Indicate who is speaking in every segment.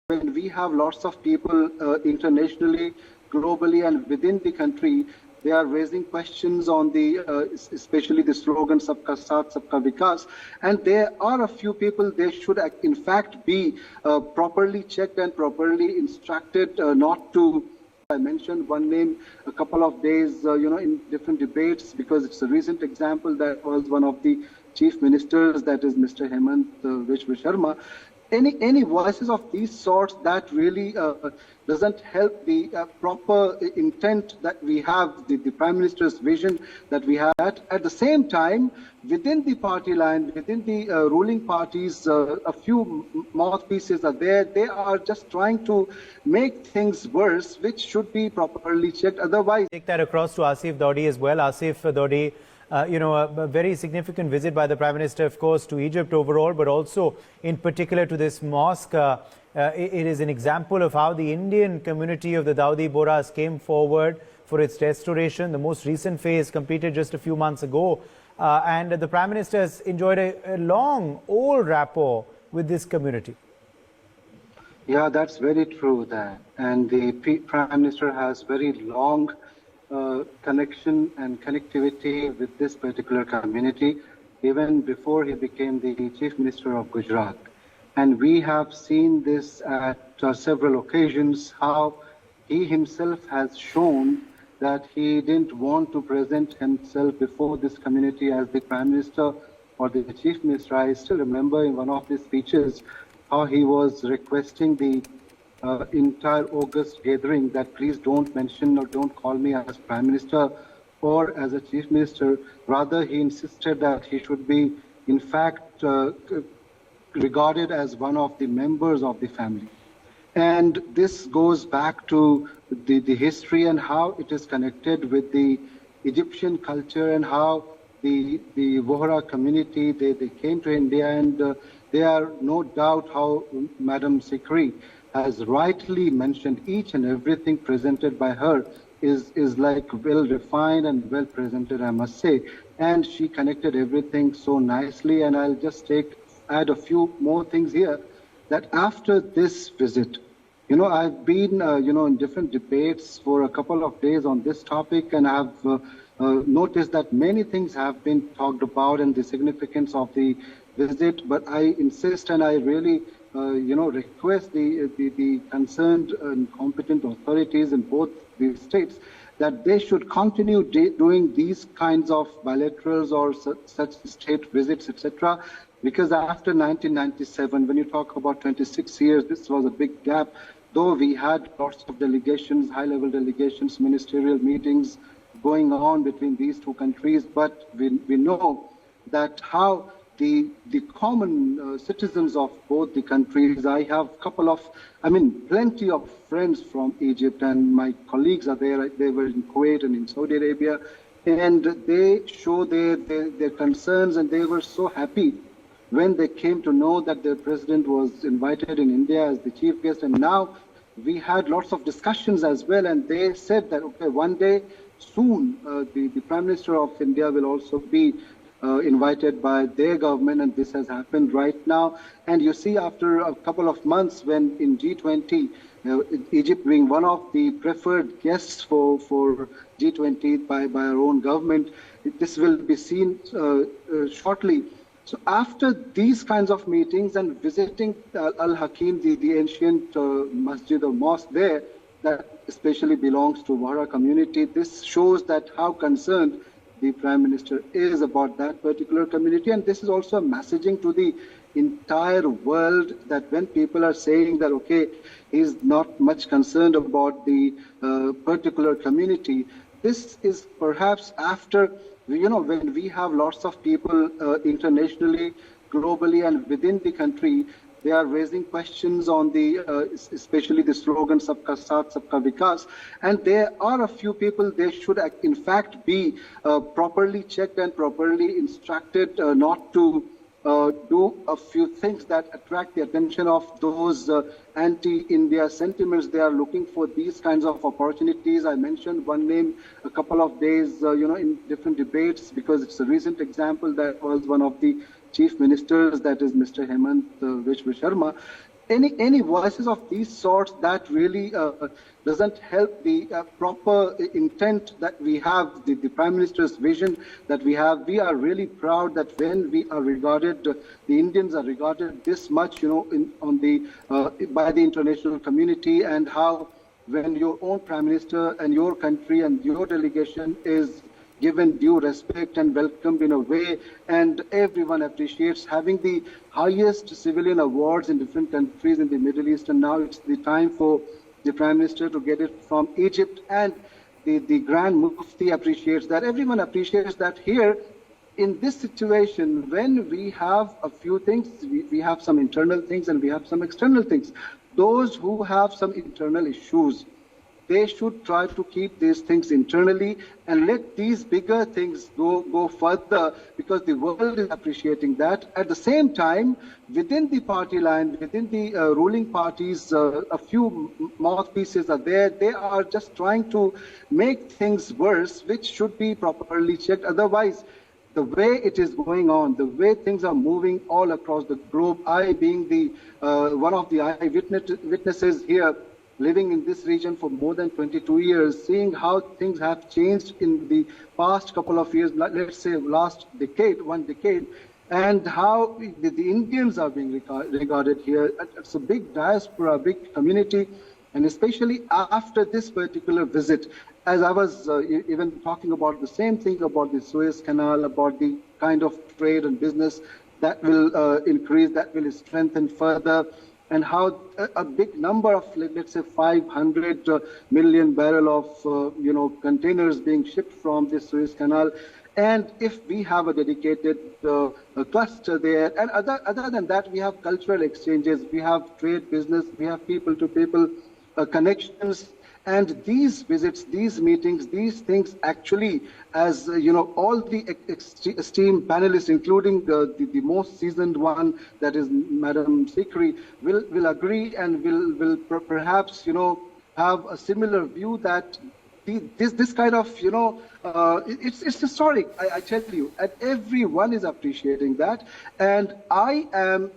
Speaker 1: when we have lots of people internationally, globally, and within the country, they are raising questions on the, especially the slogan "Sabka Saath, Sabka Vikas," and there are a few people. They should, in fact, be properly checked and properly instructed not to. I mentioned one name a couple of days, in different debates, because it's a recent example. That was one of the chief ministers, that is Mr. Hemant Vishwa Sharma. Any voices of these sorts that really doesn't help the proper intent that we have, the Prime Minister's vision that we have. At the same time, within the party line, within the ruling parties, a few mouthpieces are there. They are just trying to make things worse, which should be properly checked. Otherwise,
Speaker 2: take that across to Asif Dawdi as well. Asif Dawdi, a very significant visit by the Prime Minister, of course, to Egypt overall, but also in particular to this mosque. It is an example of how the Indian community of the Dawoodi Bohras came forward for its restoration. The most recent phase completed just a few months ago. And the Prime Minister has enjoyed a long, old rapport with this community.
Speaker 1: Yeah, that's very true. And the Prime Minister has very long connection and connectivity with this particular community, even before he became the Chief Minister of Gujarat. And we have seen this at several occasions, how he himself has shown that he didn't want to present himself before this community as the Prime Minister or the Chief Minister. I still remember in one of his speeches how he was requesting the entire August gathering that please don't mention or don't call me as Prime Minister or as a Chief Minister. Rather, he insisted that he should be, in fact, regarded as one of the members of the family. And this goes back to the history and how it is connected with the Egyptian culture and how the Bohra community, they came to India, and they are no doubt how Madam Sikri has rightly mentioned, each and everything presented by her is like well refined and well presented, I must say. And she connected everything so nicely. And I'll just add a few more things here, that after this visit, I've been, in different debates for a couple of days on this topic, and I've noticed that many things have been talked about and the significance of the visit. But I insist and I really, request the concerned and competent authorities in both these states that they should continue doing these kinds of bilaterals or such state visits, etc. Because after 1997, when you talk about 26 years, this was a big gap. Though we had lots of delegations, high-level delegations, ministerial meetings going on between these two countries, but we know that how the common citizens of both the countries, I have plenty of friends from Egypt, and my colleagues are there. They were in Kuwait and in Saudi Arabia, and they show their concerns, and they were so happy when they came to know that their president was invited in India as the chief guest. And now we had lots of discussions as well, and they said that, okay, one day soon the Prime Minister of India will also be invited by their government, and this has happened right now. And you see, after a couple of months, when in G20, Egypt being one of the preferred guests for G20 by our own government, this will be seen shortly. So after these kinds of meetings and visiting Al-Hakim, the ancient masjid or mosque there, that especially belongs to Bohra community, this shows that how concerned the Prime Minister is about that particular community. And this is also a messaging to the entire world that when people are saying that, okay, he's not much concerned about the particular community, this is perhaps after, when we have lots of people internationally, globally, and within the country, they are raising questions on the, especially the slogan "Sabka Saath, Sabka Vikas," and there are a few people. They should, in fact, be properly checked and properly instructed not to do a few things that attract the attention of those anti-India sentiments. They are looking for these kinds of opportunities. I mentioned one name a couple of days, in different debates, because it's a recent example. That was one of the chief ministers, that is Mr. Hemant Vishwa Sharma. any voices of these sorts that really doesn't help the proper intent that we have, the Prime Minister's vision that we have. We are really proud that when we are regarded, the Indians are regarded this much, by the international community, and how when your own Prime Minister and your country and your delegation is given due respect and welcomed in a way, and everyone appreciates having the highest civilian awards in different countries in the Middle East, and now it's the time for the Prime Minister to get it from Egypt, and the Grand Mufti appreciates that. Everyone appreciates that here. In this situation, when we have a few things, we have some internal things and we have some external things. Those who have some internal issues, they should try to keep these things internally and let these bigger things go further, because the world is appreciating that. At the same time, within the party line, within the ruling parties, a few mouthpieces are there. They are just trying to make things worse, which should be properly checked. Otherwise, the way it is going on, the way things are moving all across the globe, I being the one of the eyewitnesses here, living in this region for more than 22 years, seeing how things have changed in the past couple of years, let's say last decade, 1 decade, and how the Indians are being regarded here. It's a big diaspora, a big community, and especially after this particular visit, as I was even talking about the same thing about the Suez Canal, about the kind of trade and business that will increase, that will strengthen further, and how a big number of, let's say, 500 million barrel of containers being shipped from the Suez Canal. And if we have a dedicated cluster there, and other than that, we have cultural exchanges, we have trade business, we have people-to-people connections. And these visits, these meetings, these things actually, as all the esteemed panelists, including the most seasoned one, that is Madam Sikri, will agree and will perhaps have a similar view that this kind of it's historic. I tell you, and everyone is appreciating that, and I'm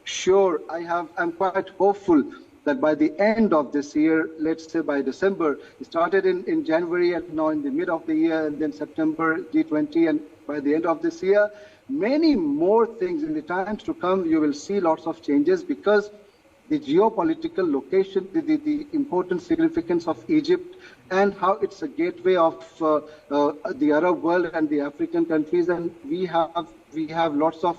Speaker 1: sure I'm quite hopeful that by the end of this year, let's say by December, it started in January and now in the mid of the year, and then September G20, and by the end of this year, many more things in the times to come, you will see lots of changes, because the geopolitical location, the important significance of Egypt, and how it's a gateway of the Arab world and the African countries, and we have lots of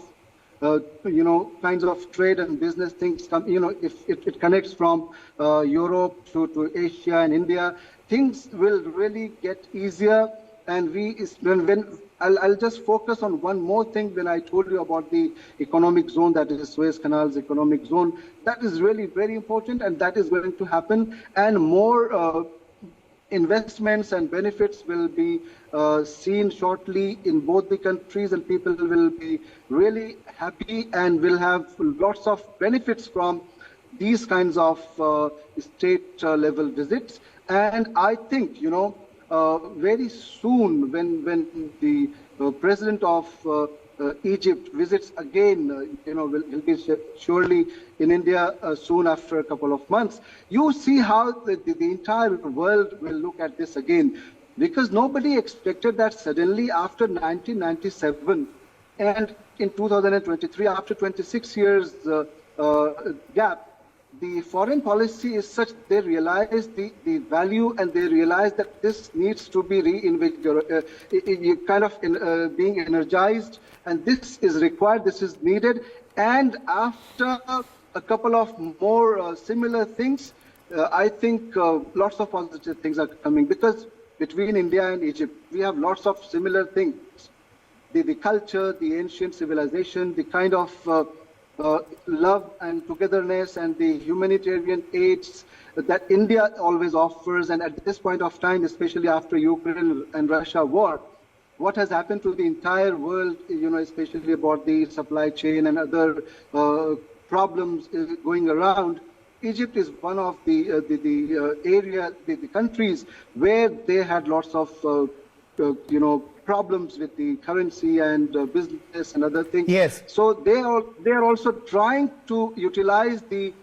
Speaker 1: kinds of trade and business things come, if it connects from Europe to Asia and India, things will really get easier. And I'll just focus on one more thing. When I told you about the economic zone, that is Suez Canal's economic zone, that is really very important, and that is going to happen, and more investments and benefits will be seen shortly in both the countries, and people will be really happy and will have lots of benefits from these kinds of state level visits. And I think very soon, when the president of Egypt visits again, will be surely in India soon after a couple of months, you see how the entire world will look at this again, because nobody expected that suddenly after 1997 and in 2023, after 26 years gap, the foreign policy is such, they realize the value, and they realize that this needs to be reinvigorated, being energized, and this is required, this is needed. And after a couple of more similar things, I think lots of positive things are coming, because between India and Egypt, we have lots of similar things. The culture, the ancient civilization, the kind of love and togetherness, and the humanitarian aids that India always offers. And at this point of time, especially after Ukraine and Russia war, what has happened to the entire world, especially about the supply chain and other problems going around, Egypt is one of the countries where they had lots of problems with the currency and business and other things.
Speaker 2: Yes.
Speaker 1: So they are also trying to utilize the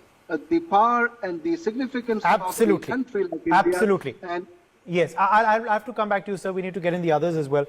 Speaker 1: power and the significance of a country like India.
Speaker 2: Absolutely.
Speaker 1: And
Speaker 2: yes, I'll have to come back to you, sir. We need to get in the others as well.